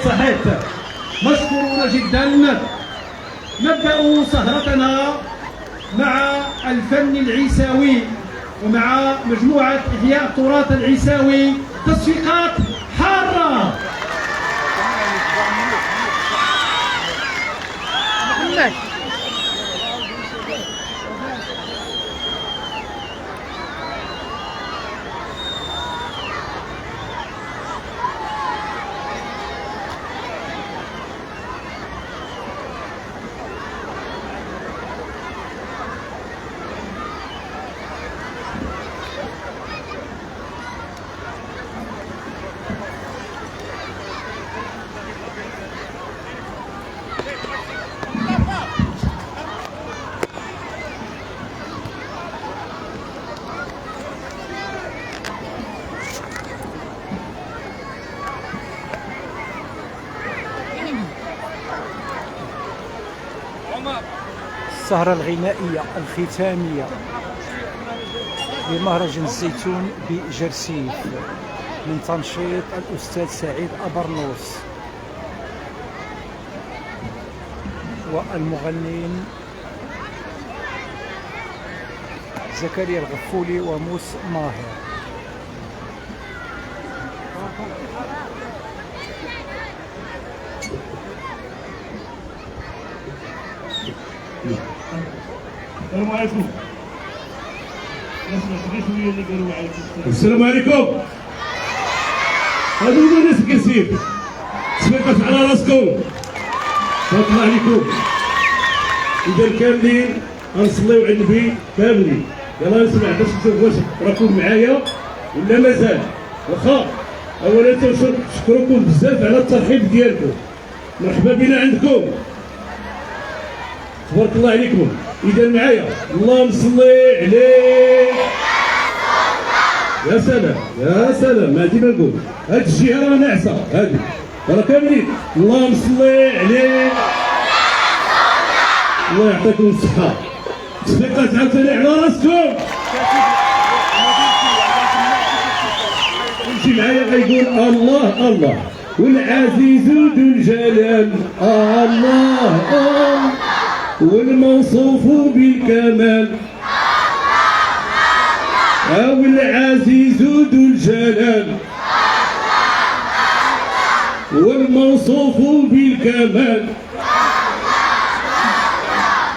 صحيح مشكورون جدا. نبدأ سهرتنا مع الفن العيساوي ومع مجموعة إحياء التراث العيساوي. تصفيقات حارة. السهرة الغنائية الختامية لمهرجان الزيتون بجرسيف من تنشيط الأستاذ سعيد أبرنوس والمغنين زكريا الغفولي وموس ماهر. السلام عليكم. السلام عليكم. هادو هما ناس كاسين تصفيقات على راسكم. تطلع عليكم إذا كاملين غنصليو على النبي كاملين. يلا نسمع باش نشوف واش راكم معايا ولا مازال. واخا أولا تنشكركم بزاف على الترحيب ديالكم. مرحبا بنا عندكم. تبارك الله عليكم. إذا معايا اللهم صلي عليه. يا سلام يا سلام. ما ديما نقول هاد الجهة راه ناعسة هادي راه كاملين. اللهم صلي عليه. الله يعطيكم الصحة. تصفيقات عاوتاني على راسكم. يمشي معايا غيقول الله الله والعزيز ذو الجلال الله والموصوف بالكمال أو العزيز ذو الجلال والموصوف بالكمال.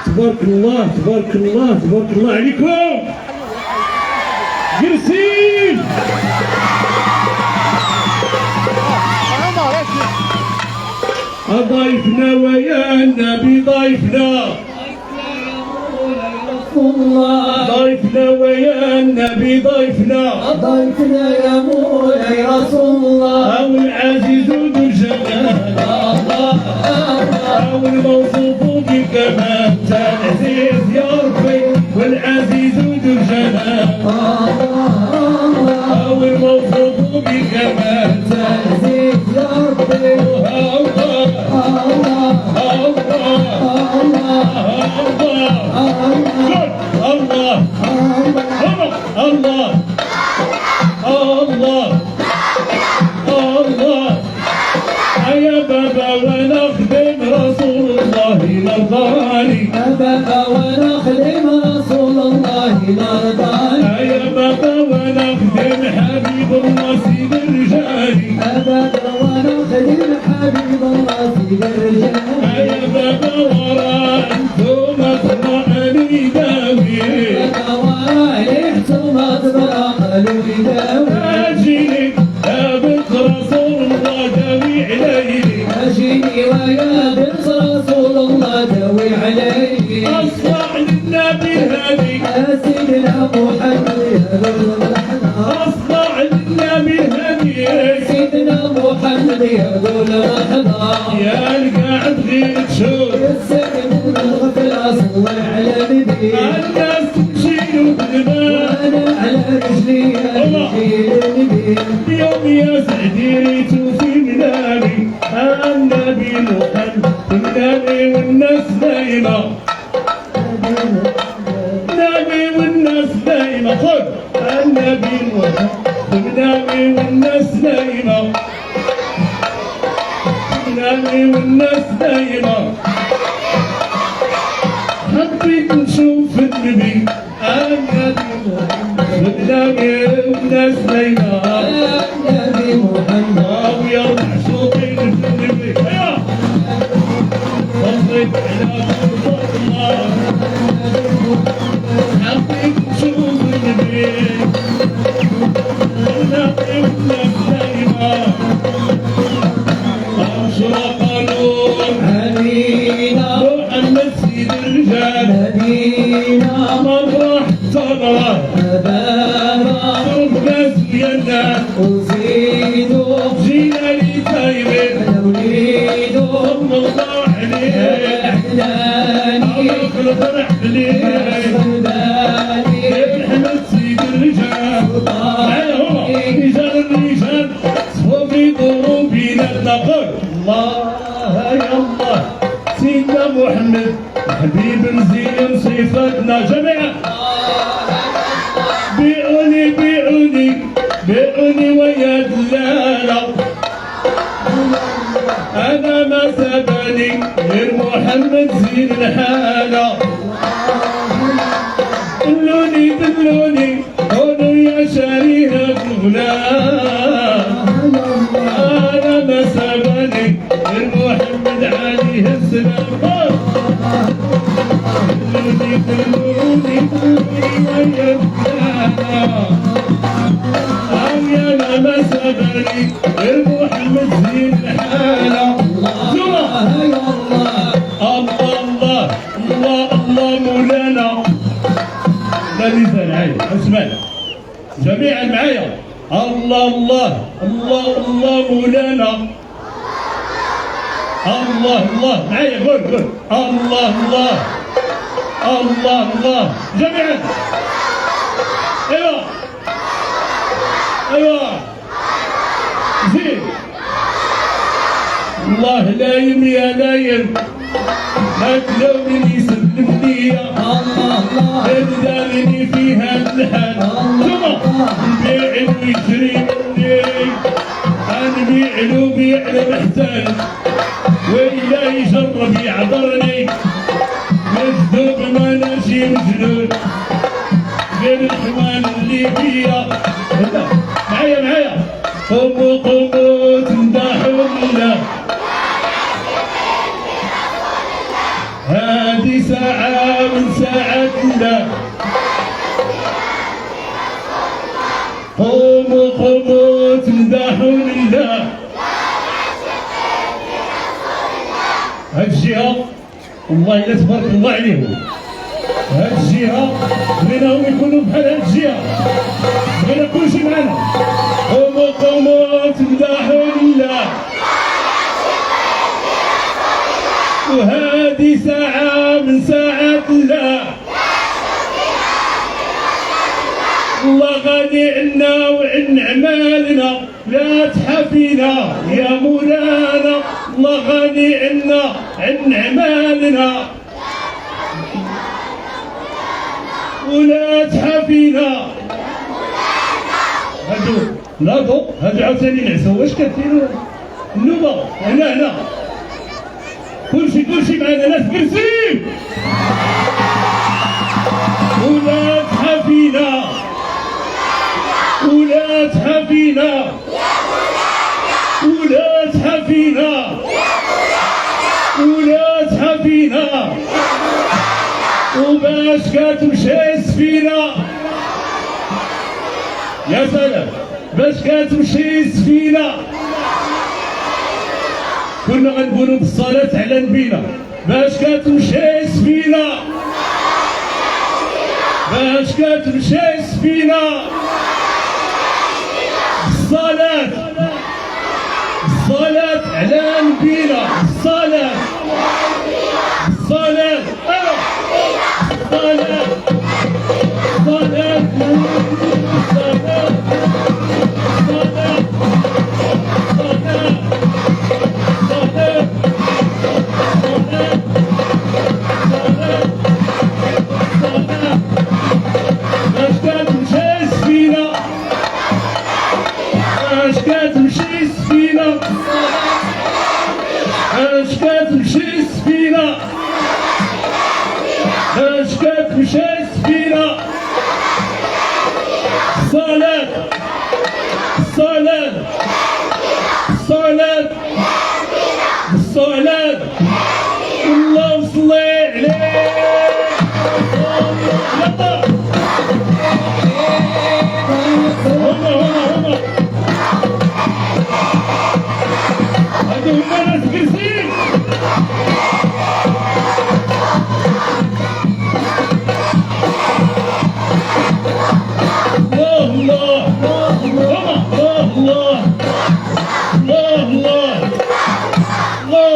تبارك الله تبارك الله تبارك الله عليكم. جرسين ضيفنا ويا النبي ضيفنا ضيفنا ويا النبي ضيفنا ضيفنا يا مولاي رسول الله أو العزيز ذو الجلال أو الموصوف بالكمال. العزيز يا ربي والعزيز ذو الجلال أو الموصوف بالكمال. العزيز يا ربي الله الله الله. يا بابا ونخدم رسول الله نرضاني. يا بابا ونخدم رسول الله نرضاني. يا بابا ونخدم حبيب الله سيد الرجال. يا بابا ونخدم حبيب الله سيد الرجال. يا بابا وراء انتم اطمعني داوي. يا بابا وراء انتم اطمعني داوي. اجيني يا بنت رسول الله داوي علي. اجيني ويا بنت رسول الله داوي علي. اصلح للنبي الهادي يا سيدنا محمد يا ذو الرحمة. اصلح للنبي الهادي سيدنا محمد يا ذو الرحمة. يا القاعد غير تشوف السكن من الغفلة صلي على النبي. الناس تمشي وبالماء وانا على رجلي امشي للنبي. اليوم يا سعديت في منامي النبي محمد النبي والناس نايمة. حبيت نشوف النبي النبي والناس ليلى النبي محمد ويا معشوقين في النبي صليت على الله حبيت نشوف النبي النبي والناس ليلى أشرق نور علينا محمد سيد الرجال مدينة مرة صبرا بابا ناس ديالنا وزيدوا جينا لي طيبين نوليدوا ثم الله عليه أحلاني عمرك الفرح ليه سوداني محمد سيد الرجال معايا هو رجال الرجال صفوا في ضروبنا نقول الله يا الله سيدنا محمد حبيب مزين صفاتنا جميعا بيعوني بيعوني بيعوني ويا دلالة أنا ما سبني غير محمد زين الحالة دلوني دلوني قولوا يا شريرة الغلام أنا ما سبني غير محمد عليه السلام دلوني دلوني دلوني ويا دلالة أنا ما سبني غير محمد زين الحالة الله يا الله الله الله الله الله مولانا لا لسان عايز اسمع جميعا معايا الله الله الله الله مولانا الله الله معايا قول قول الله الله الله الله جميعا ايوه ايوه زين الله لايم يا لايم ما تلومني سلم ليا الله الله دارني فيها الحال ثم نبيع ويجري مني نبيع له بيع محتاج وإلا يجرب يعذرني مجذوب ما نجي مجنون غير الحمال اللي بيا معايا معايا قوموا قوموا تمدحوا لله هذه ساعة من ساعتنا قوموا قوموا تمدحوا لله هاد الجهة والله إلا تبارك الله عليهم هاد الجهة بغيناهم يكونوا بحال هاد الجهة بغينا كلشي معانا قوموا قوموا تمدحوا لله وهذه ساعة من ساعات الله الله غني عنا وعن أعمالنا لا تحافينا يا مولانا الله غني عنا عن أعمالنا ولا تحافينا هادو عاوتاني نعسو واش كديروا النوبة هنا كلشي معنا ناس كرسي ولا تحافينا ولا تحافينا ولا تحافينا ولا تحافينا وباش كتمشي السفينة يا سلام باش كتمشي السفينة كنا غنقولوا بالصلاة على نبينا باش كتمشي السفينة باش كتمشي السفينة الصلاة على نبينا الصلاة الصلاة الصلاة كتمشي السفينة باش مشات السفينة الصلاة الصلاة الصلاة الصلاة اللهم صل عليه. هما هادو هما ناس كرسين. الله الله الله الله الله الله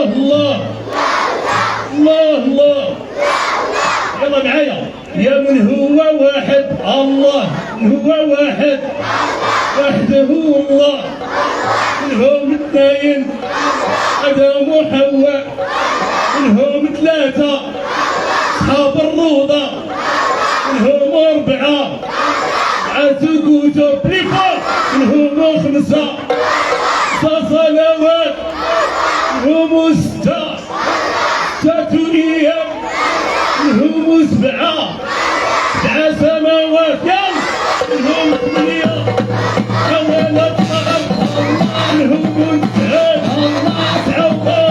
الله الله الله. يلا معايا يا من هو واحد الله، هو واحد وحده الله، منهم اثنين ادم وحواء، منهم ثلاثه اصحاب الروضه، منهم اربعه عاتق وتبليكا، منهم خمسه صلوات، منهم سته ايام، منهم سبعه سماوات، منهم ثمانيه أولا الأرض، منهم تسعه الله،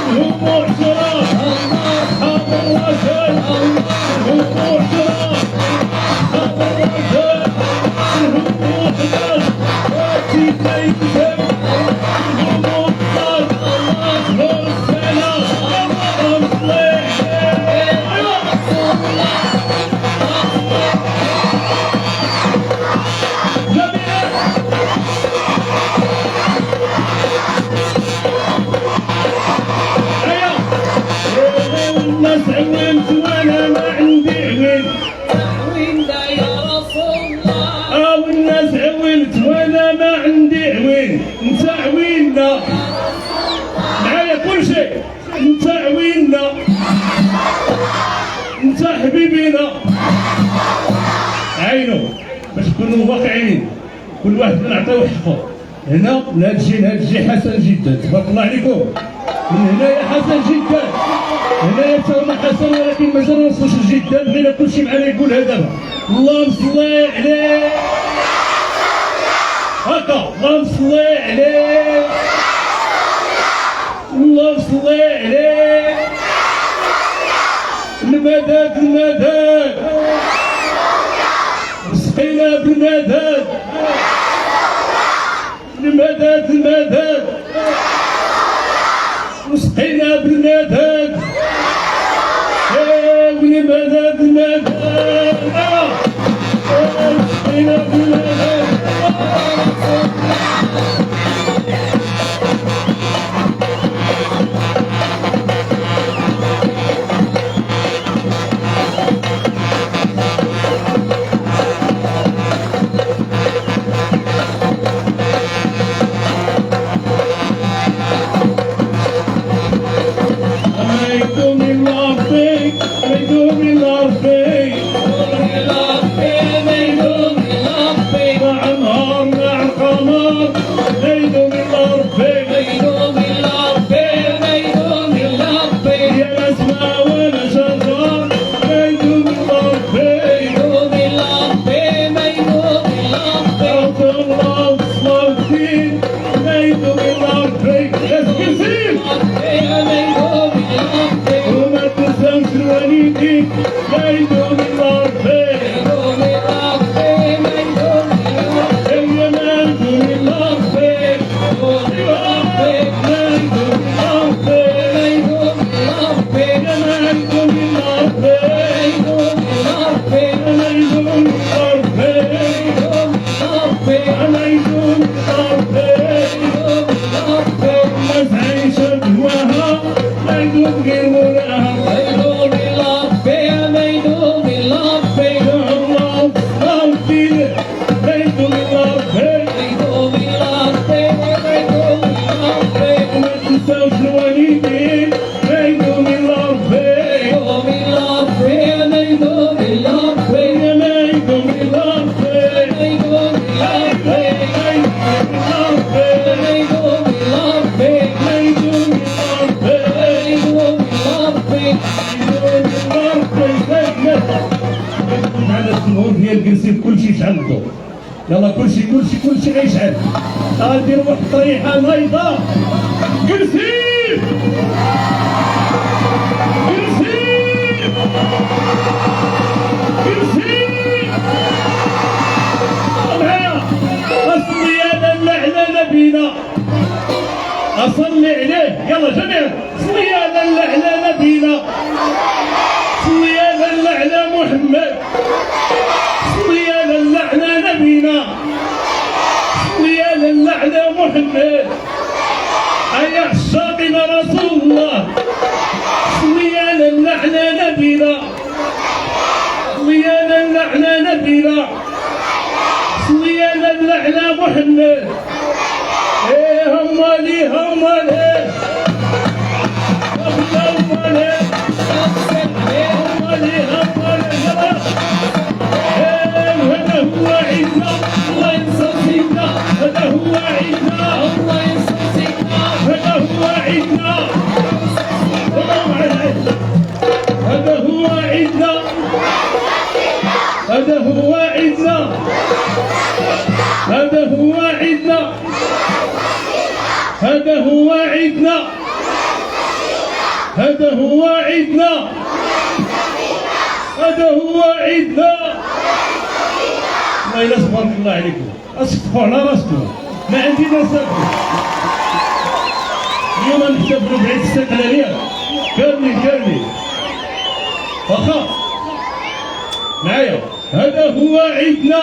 منهم عشره أصحاب الرجال، منهم عشره أصحاب الرجال، منهم 11 وفي بيتهم، منهم 12 منهم السلام اللهم صل الناس عوينت وانا ما عندي عوين، عوينا يا رسول الله، والناس عوينت وانا ما عندي عوين، انت عوينا معايا كل شيء، انت عوينا انت حبيبينا. عينو باش نكونوا واقعيين، كل واحد نعطيو حقه. هنا من هاد الجي حسن جدا، تبارك الله عليكم. من هنايا حسن جدا، هنايا تا هما حسن، ولكن مازال ما وصلوش لجدا، بغينا كلشي معنا يقولها دابا. اللهم صل عليه هكا، اللهم صل عليه، اللهم صل عليه. المدد المدد سقينا بالمدد، المدد المدد وسقينا بالمدد، والمدد المدد سقينا بالمدد. ميدوم الله النور ديال كرسي كلشي يشعل الضوء. يلا كلشي غيشعل. غندير واحد الطريحه نايضه. كرسي أصلي أنا اللعنة نبينا. أصلي عليه يلا جميع. صلي أنا اللعنة نبينا. صلي أنا اللعنة محمد. صلي أنا اللعنة نبينا. صلي أنا اللعنة محمد. أي عشاقنا رسول الله. صلي أنا اللعنة نبينا. صلي أنا اللعنة نبينا. صلي أنا اللعنة محمد. إيه همالي همالي همالي هذا هو عيدنا. الله ينصر فينا. هذا هو عيدنا. الله ينصر فينا. هذا هو عيدنا. هذا هو عيدنا. هذا هو عيدنا. هذا هو عيدنا. هذا هو عيدنا. هذا هو عيدنا. هذا هو عيدنا. والله إلا تبارك الله عليكم. أسقفوا على راسكم. ما عندي ما نسافروا. اليوم نحتفلوا بعيد الاستقلالية كاملين. واخا معايا. هذا هو عيدنا.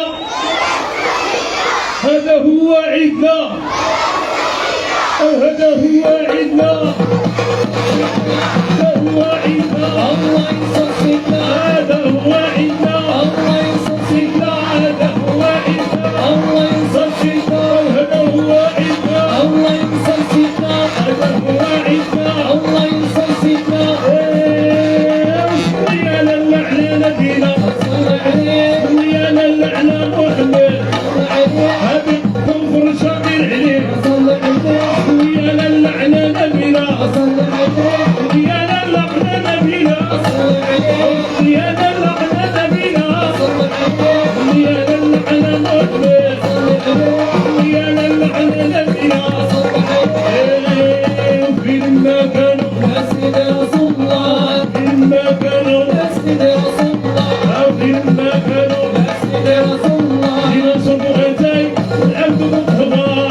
هذا هو عيدنا. هذا هو عيدنا. هذا هو عيدنا. الله ينصر فينا. هذا هو عيدنا. الله ينصر فينا. هذا هو عيدنا. الله ينصر فينا. هذا هو عيدنا. الله ينصر فينا. هذا هو عيدنا. الله ينصر فينا. صلي على اللعنة نبينا. صلي على اللعنة محمد. هذه تنظر شاطر عليه. صلي على اللعنة نبينا. صلي على اللعنة نبينا. صلي على اللعنة نبينا. صلي على اللعنة محمد. صلي على اللعنة نبينا. فيما كانوا يا سيدي رسول الله. فيما كانوا يا سيدي رسول الله. فيما كانوا يا سيدي رسول الله. لنصبوا أتاي العبد بالخضار.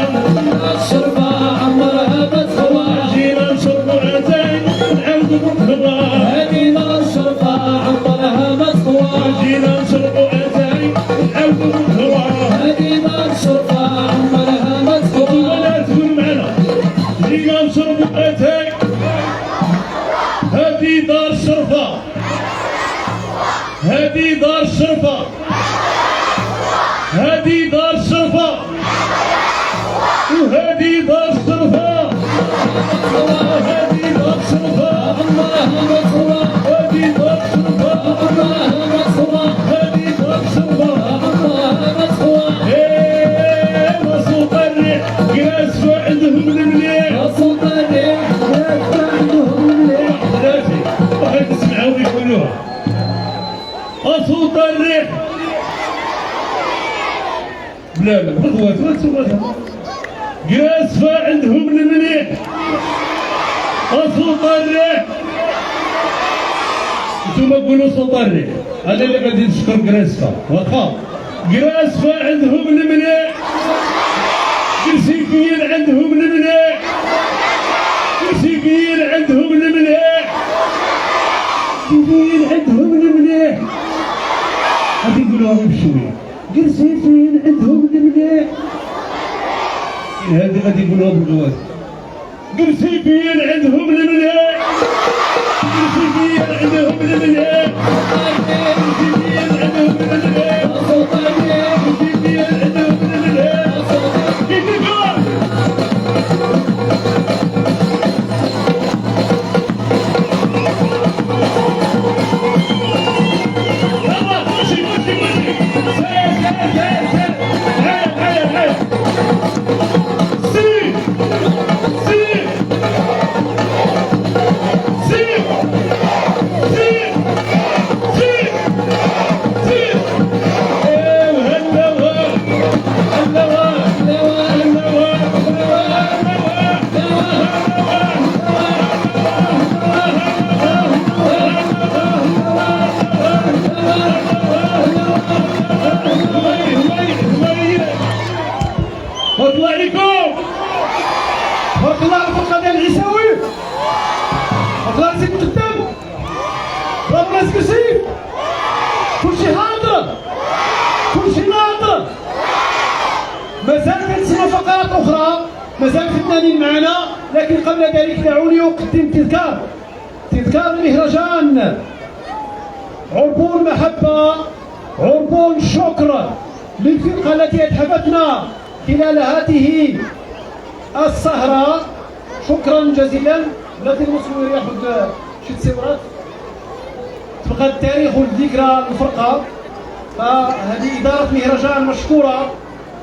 الشربة عمرها مدخوار. جينا نشربوا أتاي العبد بالخضار. هدينا الشربة عمرها مدخوار. جينا نشربوا أتاي العبد بالخضار. هدينا الشربة عمرها مدخوار. ولا تقول معنا. جينا نشربوا أتاي. هذه دار الشرفة. هذه دار الشرفة. هذه دار الشرفة. وهذه دار الشرفة. وهذه دار الشرفة. عمرها مدخوار. هذه دار الشرفة. عمرها مدخوار. هذه دار الشرفة. عمرها مدخوار. إيه وصوت الريح جالس عندهم المليح. وصوت الريح جالس عندهم المليح. ثلاثة واحد تسمعوا يقولوها. وصوت الريح. لا بغوات ما تسمعوها. جالس عندهم المليح. وصوت الريح. انتوما قولوا صوت الريح. هذا اللي غادي نشكر كراسفا. واخا كراسفا عندهم المليح. كرسيكيين عندهم المليح. كرسيكيين عندهم المليح. كرسيكيين عندهم المليح. غادي نقولوها بشويه. كرسيكيين عندهم المليح. هذه غادي يقولوها بالغوات. كرسيكيين عندهم المليح. كرسيكيين عندهم المليح. كرسيكيين عندهم المليح. كرسيكيين عندهم المليح. See! فنانين معنا، لكن قبل ذلك دعوني أقدم تذكار المهرجان. عربون محبة، عربون شكر للفرقة التي أتحفتنا خلال هذه السهرة. شكرا جزيلا. بلاتي المصور ياخذ شي تصويرات تبقى التاريخ والذكرى الفرقة. فهذه إدارة مهرجان مشكورة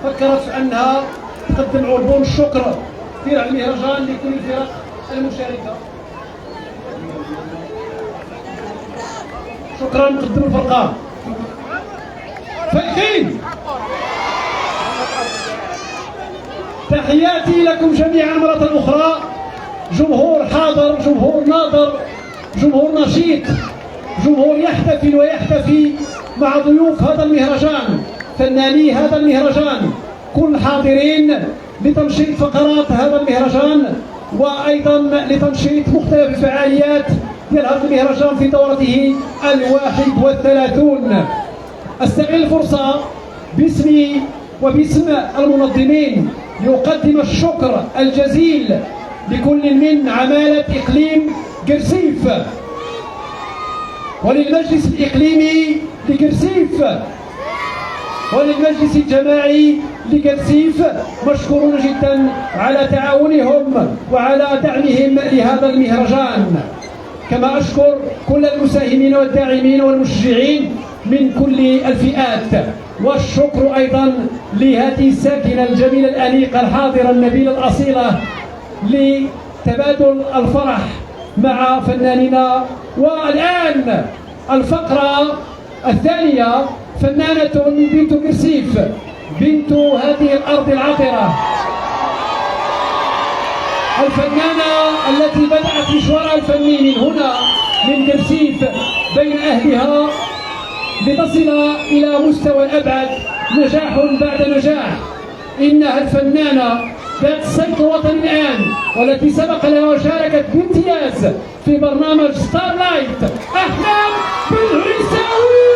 فكرت في أنها تقدم عربون الشكر في المهرجان لكل الفرق المشاركة. شكرا نقدم الفرقة فايقين. تحياتي لكم جميعا مرة أخرى، جمهور حاضر، جمهور ناظر، جمهور نشيط، جمهور يحتفل ويحتفي مع ضيوف هذا المهرجان، فناني هذا المهرجان، كل حاضرين لتنشيط فقرات هذا المهرجان وأيضا لتنشيط مختلف الفعاليات ديال هذا المهرجان في دورته 31. استغل الفرصة باسمي وباسم المنظمين لأقدم الشكر الجزيل لكل من عمالة إقليم قرسيف وللمجلس الإقليمي لقرسيف وللمجلس الجماعي لقرسيف، مشكورون جدا على تعاونهم وعلى دعمهم لهذا المهرجان. كما أشكر كل المساهمين والداعمين والمشجعين من كل الفئات، والشكر أيضا لهذه الساكنة الجميلة الأنيقة الحاضرة النبيلة الأصيلة لتبادل الفرح مع فناننا. والآن الفقرة الثانية، فنانة بنت قرسيف، بنت هذه الأرض العطرة، الفنانة التي بدأت مشوارها الفني من هنا من قرسيف بين أهلها لتصل إلى مستوى الأبعد، نجاح بعد نجاح. إنها الفنانة ذات الصيت الوطني الآن، والتي سبق لها وشاركت بامتياز في برنامج ستار لايت، أحمد بن عيساوي.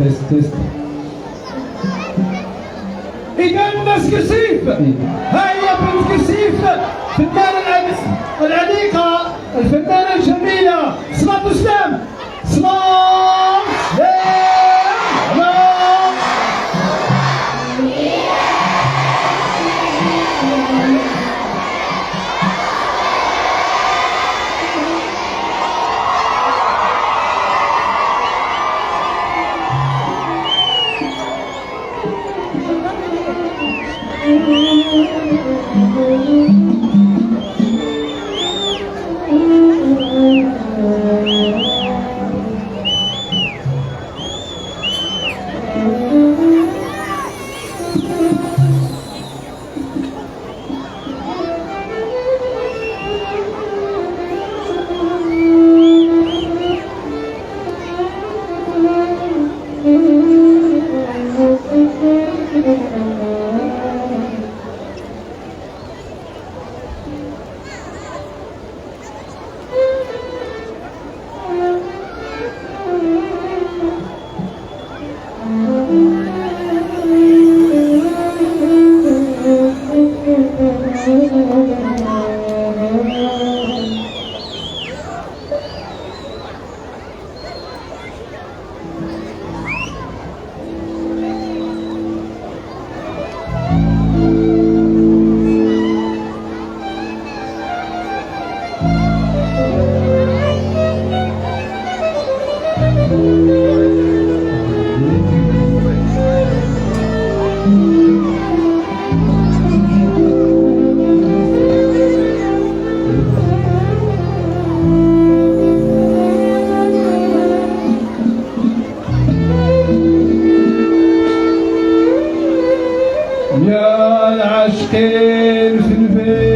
تست. إذا ناس كرسيف، ها هي بنت كرسيف، فنانة العليقة، الفنانة الجميلة صلاة سلام. صلاة سلام. يا العاشقين في البيت